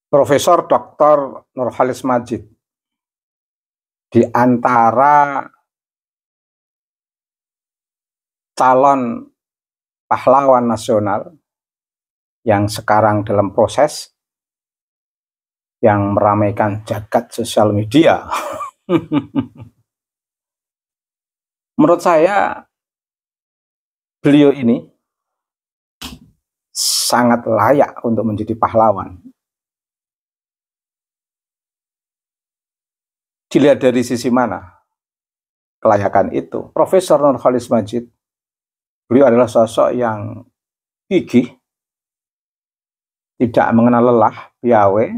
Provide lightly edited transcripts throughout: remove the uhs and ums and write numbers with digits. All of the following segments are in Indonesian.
Profesor Dr. Nurholis Madjid di antara calon pahlawan nasional yang sekarang dalam proses yang meramaikan jagat sosial media. Menurut saya beliau ini sangat layak untuk menjadi pahlawan. Dilihat dari sisi mana kelayakan itu? Profesor Nurholis Madjid, beliau adalah sosok yang gigih, tidak mengenal lelah, piawai,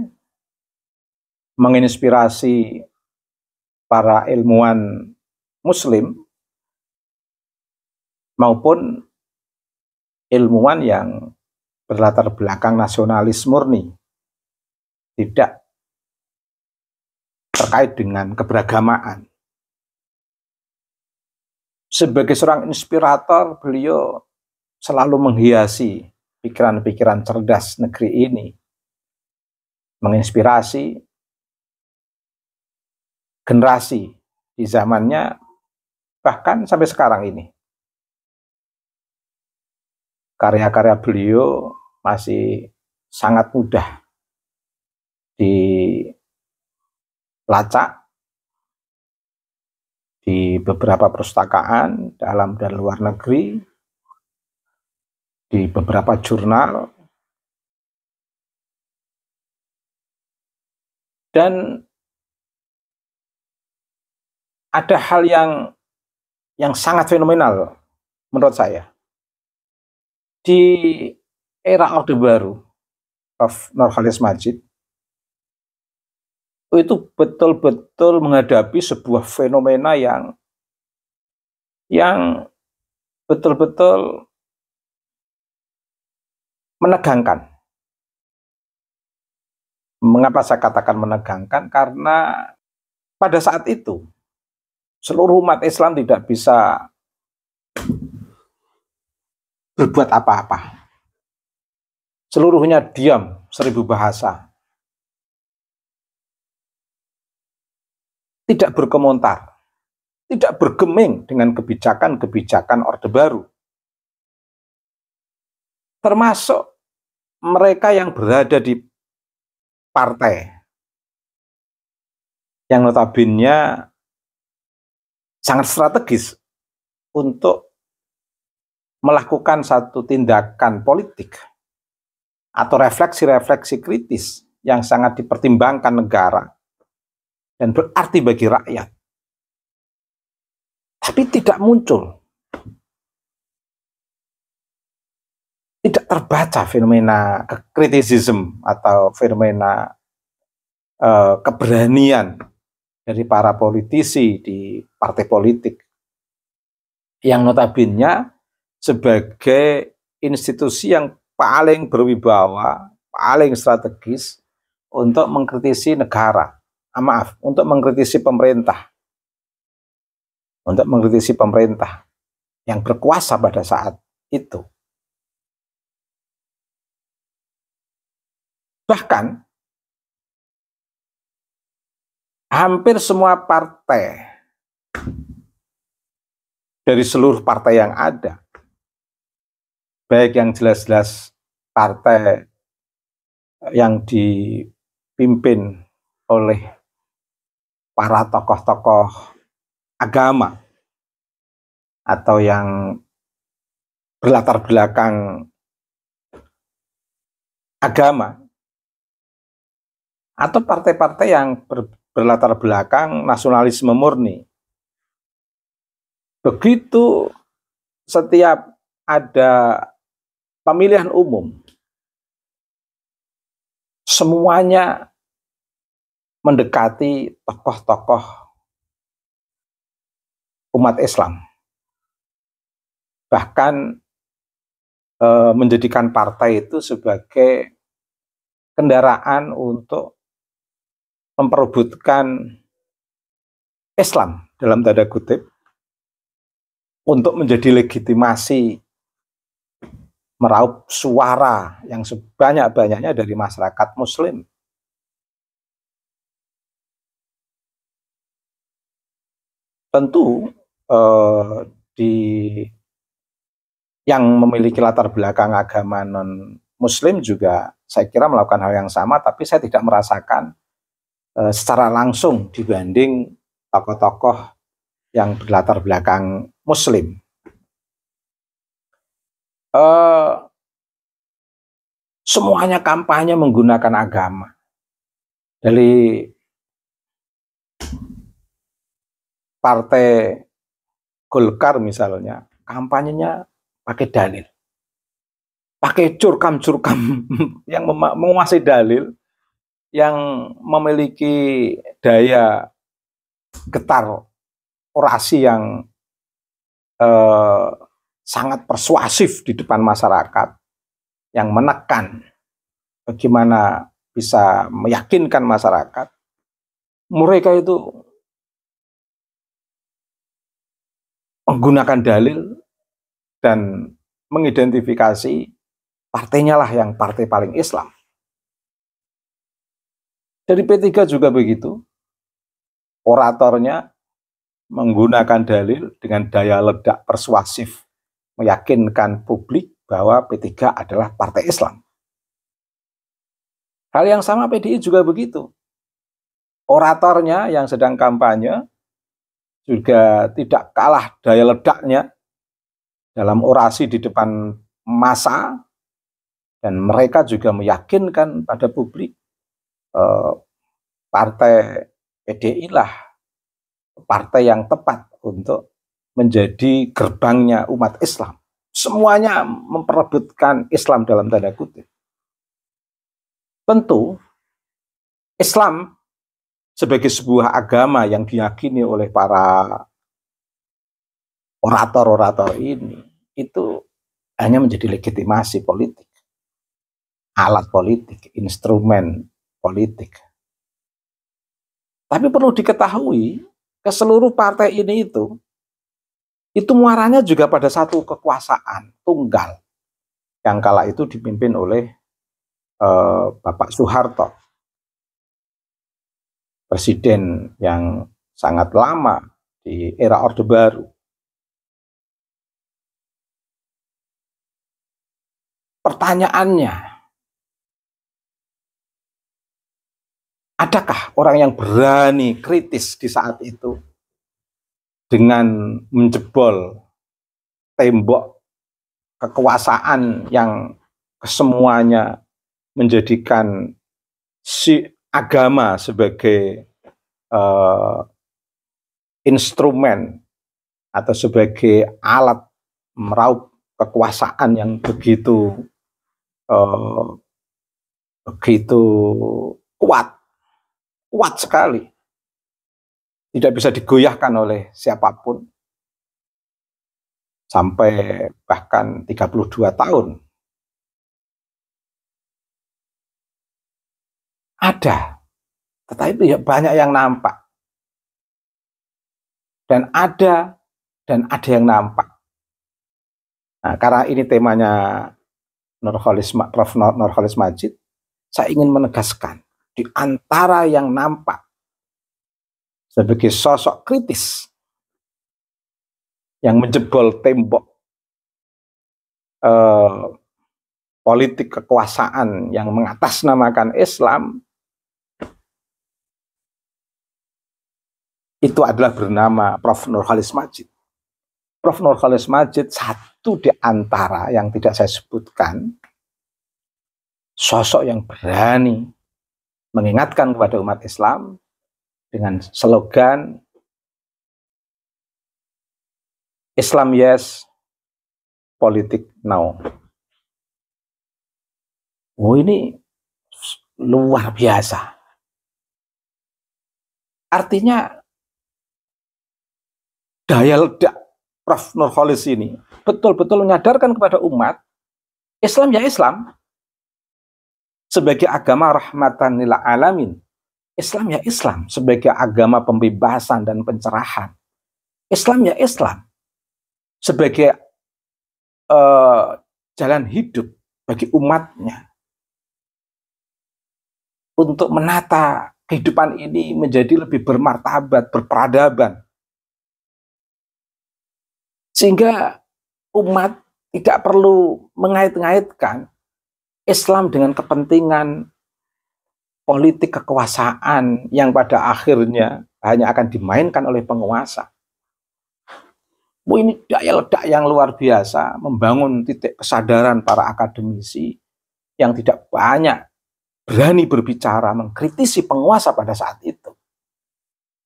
menginspirasi para ilmuwan muslim maupun ilmuwan yang berlatar belakang nasionalis murni, tidak terkait dengan keberagamaan. Sebagai seorang inspirator, beliau selalu menghiasi pikiran-pikiran cerdas negeri ini, menginspirasi generasi di zamannya, bahkan sampai sekarang ini. Karya-karya beliau masih sangat mudah dilacak di beberapa perpustakaan dalam dan luar negeri, di beberapa jurnal, dan ada hal yang sangat fenomenal menurut saya. Di era Orde Baru, Prof. Nurholis Madjid itu betul-betul menghadapi sebuah fenomena yang betul-betul menegangkan. Mengapa saya katakan menegangkan? Karena pada saat itu seluruh umat Islam tidak bisa berbuat apa-apa. Seluruhnya diam, 1000 bahasa. Tidak berkomentar, tidak bergeming dengan kebijakan-kebijakan Orde Baru. Termasuk mereka yang berada di partai yang notabene sangat strategis untuk melakukan satu tindakan politik atau refleksi-refleksi kritis yang sangat dipertimbangkan negara dan berarti bagi rakyat. Tapi tidak muncul, tidak terbaca fenomena kritisisme atau fenomena keberanian dari para politisi di partai politik yang notabene sebagai institusi yang paling berwibawa, paling strategis untuk mengkritisi negara, untuk mengkritisi pemerintah, yang berkuasa pada saat itu. Bahkan hampir semua partai dari seluruh partai yang ada, baik yang jelas-jelas partai yang dipimpin oleh para tokoh-tokoh agama atau yang berlatar belakang agama, atau partai-partai yang berlatar belakang nasionalisme murni. Begitu setiap ada pemilihan umum, semuanya mendekati tokoh-tokoh umat Islam. Bahkan menjadikan partai itu sebagai kendaraan untuk memperebutkan Islam dalam tanda kutip, untuk menjadi legitimasi meraup suara yang sebanyak-banyaknya dari masyarakat muslim Tentu di yang memiliki latar belakang agama non-Muslim juga saya kira melakukan hal yang sama, tapi saya tidak merasakan secara langsung dibanding tokoh-tokoh yang berlatar belakang Muslim. Semuanya kampanye menggunakan agama. Dari partai Golkar misalnya, kampanyenya pakai dalil, pakai curkam-curkam yang menguasai dalil, yang memiliki daya getar orasi yang sangat persuasif di depan masyarakat, yang menekan bagaimana bisa meyakinkan masyarakat. Mereka itu menggunakan dalil dan mengidentifikasi partainya lah yang partai paling Islam. Dari P3 juga begitu. Oratornya menggunakan dalil dengan daya ledak persuasif, meyakinkan publik bahwa P3 adalah partai Islam. Hal yang sama PDI juga begitu. Oratornya yang sedang kampanye juga tidak kalah daya ledaknya dalam orasi di depan massa, dan mereka juga meyakinkan pada publik partai PDI lah partai yang tepat untuk menjadi gerbangnya umat Islam. Semuanya memperebutkan Islam dalam tanda kutip. Tentu Islam sebagai sebuah agama yang diyakini oleh para orator-orator ini, itu hanya menjadi legitimasi politik, alat politik, instrumen politik. Tapi perlu diketahui, ke seluruh partai ini itu muaranya juga pada satu kekuasaan tunggal yang kala itu dipimpin oleh Bapak Soeharto, presiden yang sangat lama di era Orde Baru. Pertanyaannya, adakah orang yang berani kritis di saat itu dengan menjebol tembok kekuasaan yang kesemuanya menjadikan si agama sebagai instrumen atau sebagai alat meraup kekuasaan yang begitu kuat sekali, tidak bisa digoyahkan oleh siapapun sampai bahkan 32 tahun. Ada, tetapi banyak yang nampak. Dan ada yang nampak. Nah, karena ini temanya Prof. Nurholis Madjid, saya ingin menegaskan, di antara yang nampak sebagai sosok kritis yang menjebol tembok politik kekuasaan yang mengatasnamakan Islam, itu adalah bernama Prof. Nurholis Madjid. Prof. Nurholis Madjid satu di antara yang tidak saya sebutkan, sosok yang berani mengingatkan kepada umat Islam dengan slogan Islam yes, politik no. Oh, ini luar biasa. Artinya daya ledak Prof. Nurholis ini betul-betul menyadarkan kepada umat, Islam ya Islam sebagai agama rahmatan lil alamin. Islam ya Islam sebagai agama pembebasan dan pencerahan. Islam ya Islam sebagai jalan hidup bagi umatnya untuk menata kehidupan ini menjadi lebih bermartabat, berperadaban. Sehingga umat tidak perlu mengait-ngaitkan Islam dengan kepentingan politik kekuasaan yang pada akhirnya hanya akan dimainkan oleh penguasa. Ini daya ledak yang luar biasa, membangun titik kesadaran para akademisi yang tidak banyak berani berbicara, mengkritisi penguasa pada saat itu.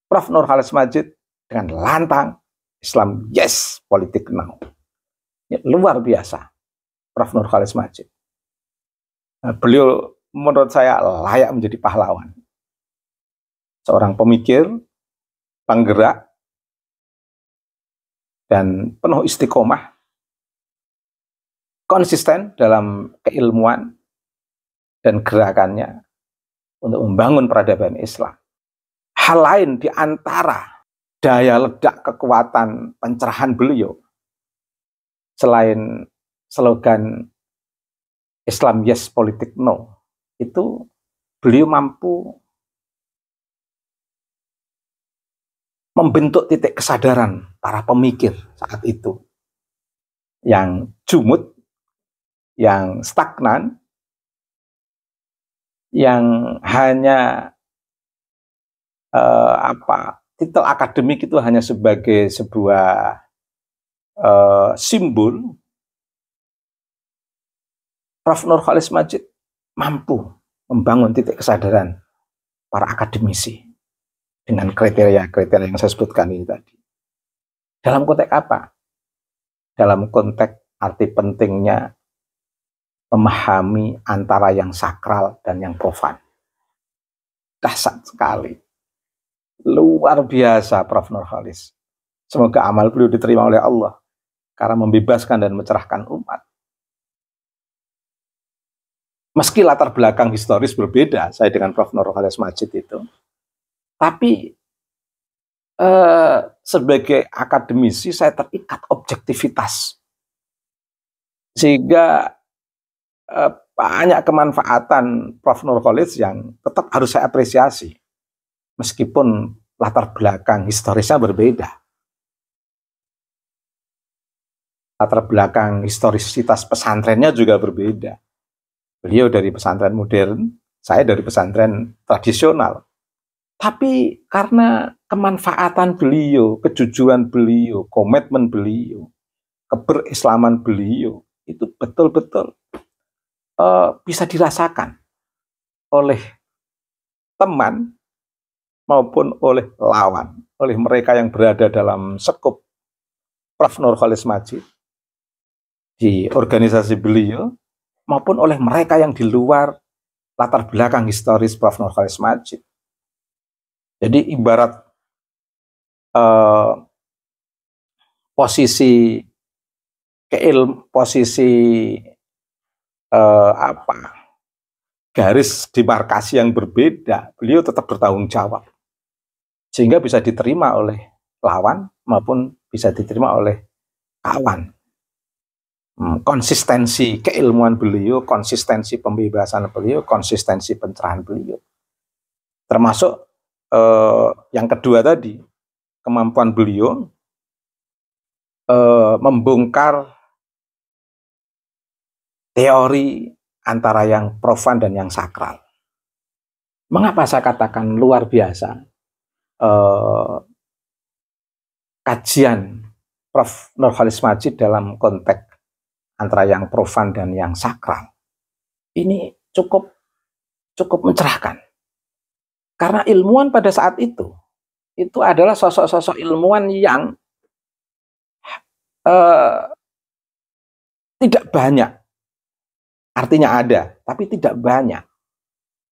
Prof. Nurholis Madjid dengan lantang, Islam yes, politik no. Ya, luar biasa, Prof. Nurholis Madjid. Nah, beliau menurut saya layak menjadi pahlawan. Seorang pemikir, penggerak, dan penuh istiqomah, konsisten dalam keilmuan dan gerakannya untuk membangun peradaban Islam. Hal lain di antara daya ledak kekuatan pencerahan beliau, selain slogan Islam yes, politik no, itu beliau mampu membentuk titik kesadaran para pemikir saat itu yang jumud, yang stagnan, yang hanya titel akademik itu hanya sebagai sebuah simbol. Prof. Nurholis Madjid mampu membangun titik kesadaran para akademisi dengan kriteria-kriteria yang saya sebutkan ini tadi. Dalam konteks apa? Dalam konteks arti pentingnya memahami antara yang sakral dan yang profan. Dahsyat sekali. Luar biasa Prof. Nurholis. Semoga amal beliau diterima oleh Allah karena membebaskan dan mencerahkan umat. Meski latar belakang historis berbeda saya dengan Prof. Nurholis Madjid itu, tapi sebagai akademisi saya terikat objektivitas, sehingga banyak kemanfaatan Prof. Nurholis yang tetap harus saya apresiasi, meskipun latar belakang historisnya berbeda. Latar belakang historisitas pesantrennya juga berbeda. Beliau dari pesantren modern, saya dari pesantren tradisional. Tapi karena kemanfaatan beliau, kejujuran beliau, komitmen beliau, keberislaman beliau, itu betul-betul bisa dirasakan oleh teman maupun oleh lawan, oleh mereka yang berada dalam sekup Prof. Nurholis Madjid di organisasi beliau, maupun oleh mereka yang di luar latar belakang historis Prof. Nurholis Madjid. Jadi ibarat posisi garis demarkasi yang berbeda, beliau tetap bertanggung jawab sehingga bisa diterima oleh lawan maupun bisa diterima oleh kawan. Konsistensi keilmuan beliau, konsistensi pembebasan beliau, konsistensi pencerahan beliau, termasuk yang kedua tadi, kemampuan beliau membongkar teori antara yang profan dan yang sakral. Mengapa saya katakan luar biasa kajian Prof. Nurholis Madjid dalam konteks antara yang profan dan yang sakral? Ini cukup mencerahkan. Karena ilmuwan pada saat itu adalah sosok-sosok ilmuwan yang tidak banyak, artinya ada, tapi tidak banyak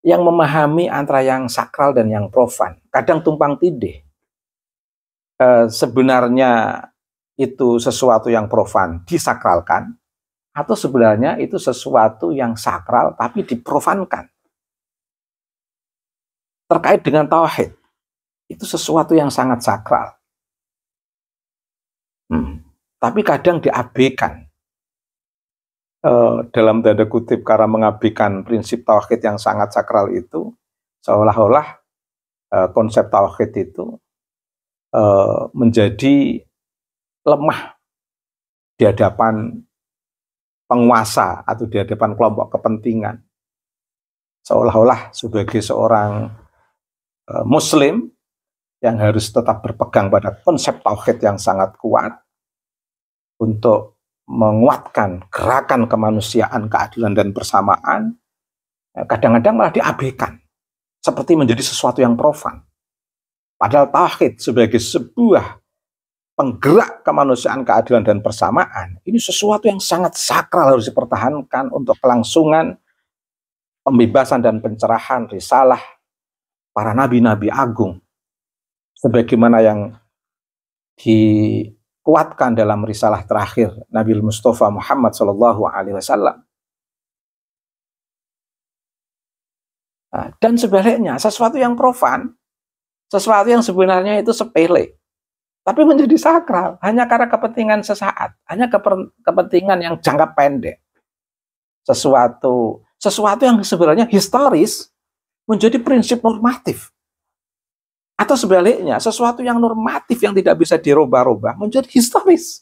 yang memahami antara yang sakral dan yang profan. Kadang tumpang tindih. Sebenarnya itu sesuatu yang profan disakralkan, atau sebenarnya itu sesuatu yang sakral tapi diprofankan. Terkait dengan tauhid, itu sesuatu yang sangat sakral. Tapi kadang diabaikan. Dalam tanda kutip, karena mengabaikan prinsip tauhid yang sangat sakral itu, seolah-olah konsep tauhid itu menjadi lemah di hadapan penguasa atau di hadapan kelompok kepentingan. Seolah-olah sebagai seorang Muslim yang harus tetap berpegang pada konsep tauhid yang sangat kuat untuk menguatkan gerakan kemanusiaan, keadilan dan persamaan, kadang-kadang malah diabaikan seperti menjadi sesuatu yang profan. Padahal tauhid sebagai sebuah penggerak kemanusiaan, keadilan dan persamaan, ini sesuatu yang sangat sakral, harus dipertahankan untuk kelangsungan pembebasan dan pencerahan risalah para nabi-nabi agung, sebagaimana yang dikuatkan dalam risalah terakhir Nabi Mustafa Muhammad SAW. Dan sebaliknya, sesuatu yang profan, sesuatu yang sebenarnya itu sepele, tapi menjadi sakral hanya karena kepentingan sesaat, hanya kepentingan yang jangka pendek. Sesuatu yang sebenarnya historis menjadi prinsip normatif. Atau sebaliknya, sesuatu yang normatif yang tidak bisa dirubah-rubah menjadi historis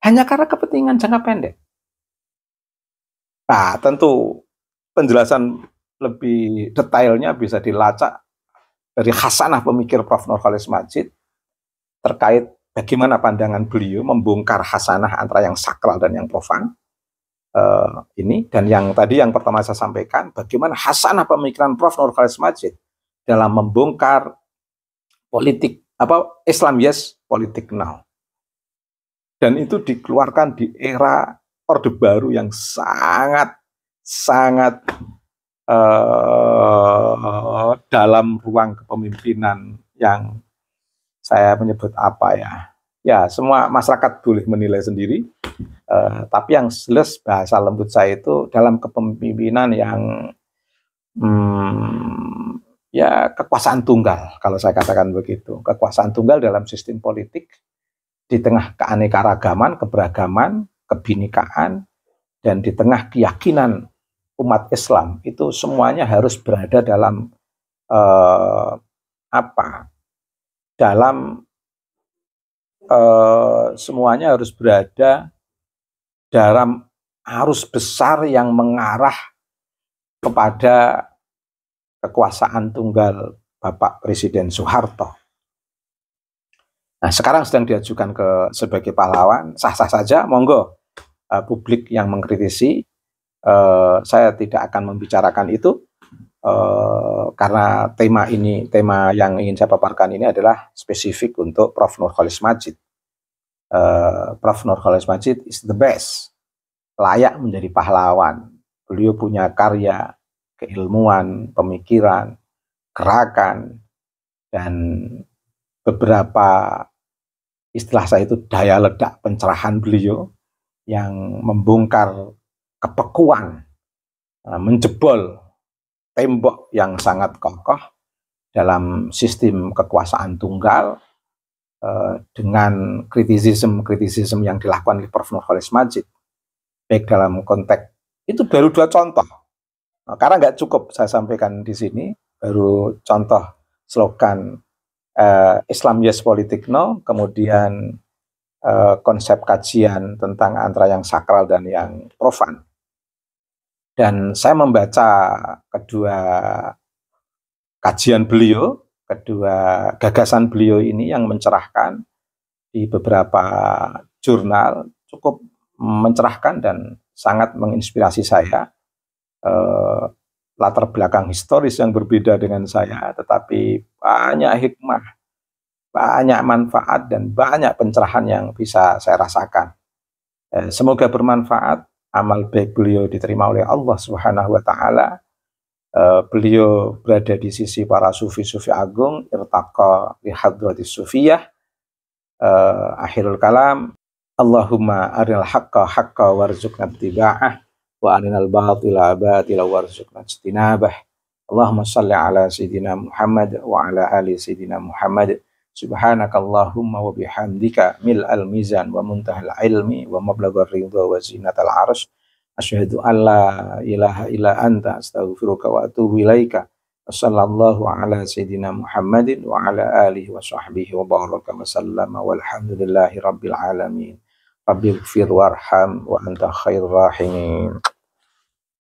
hanya karena kepentingan jangka pendek. Nah, tentu penjelasan lebih detailnya bisa dilacak dari khasanah pemikir Prof. Nurcholish Madjid terkait bagaimana pandangan beliau membongkar khasanah antara yang sakral dan yang profan ini. Dan yang tadi yang pertama saya sampaikan, bagaimana khasanah pemikiran Prof. Nurcholish Madjid dalam membongkar politik Islam yes, politik now. Dan itu dikeluarkan di era Orde Baru yang sangat dalam ruang kepemimpinan yang saya menyebut ya semua masyarakat boleh menilai sendiri, tapi yang jelas bahasa lembut saya itu dalam kepemimpinan yang ya kekuasaan tunggal, kalau saya katakan begitu, kekuasaan tunggal dalam sistem politik di tengah keanekaragaman, keberagaman, kebinekaan, dan di tengah keyakinan umat Islam itu semuanya harus berada dalam semuanya harus berada dalam arus besar yang mengarah kepada kekuasaan tunggal Bapak Presiden Soeharto. Nah, sekarang sedang diajukan sebagai pahlawan, sah-sah saja, monggo publik yang mengkritisi. Saya tidak akan membicarakan itu karena tema yang ingin saya paparkan ini adalah spesifik untuk Prof. Nurcholish Madjid. Prof. Nurcholish Madjid is the best, layak menjadi pahlawan. Beliau punya karya, keilmuan, pemikiran, gerakan, dan beberapa istilah saya itu daya ledak pencerahan beliau yang membongkar kepekuan, menjebol tembok yang sangat kokoh dalam sistem kekuasaan tunggal dengan kritisisme yang dilakukan oleh Prof. Nurcholish Madjid, baik dalam konteks itu baru 2 contoh. Karena nggak cukup saya sampaikan di sini, baru contoh slogan Islam yes, politik no, kemudian konsep kajian tentang antara yang sakral dan yang profan. Dan saya membaca kedua kajian beliau, kedua gagasan beliau ini yang mencerahkan di beberapa jurnal, cukup mencerahkan dan sangat menginspirasi saya. Latar belakang historis yang berbeda dengan saya, tetapi banyak hikmah, banyak manfaat, dan banyak pencerahan yang bisa saya rasakan. Semoga bermanfaat. Amal baik beliau diterima oleh Allah Subhanahu wa Ta'ala. Beliau berada di sisi para sufi-sufi agung, irtaqa li hadratis sufiyah. Akhirul kalam, Allahumma arinal haqqa haqqa warzuqna ittiba'ah wa arinal batila batila warzuqna ijtinabah. Allahumma salli ala sayyidina Muhammad wa ala ali sayyidina Muhammad. Subhanakallahumma wa bihamdika mil'al mizan wa muntahal ilmi wa mablaghar ridha wa zinatal arsh. Asyhadu an la ilaha illa anta astaghfiruka wa atubu ilaika. Wassallallahu ala sayyidina Muhammadin wa ala alihi wa sahbihi wa baraka wa sallama walhamdulillahi rabbil alamin. Rabbighfir warham wa anta khairur rahimin.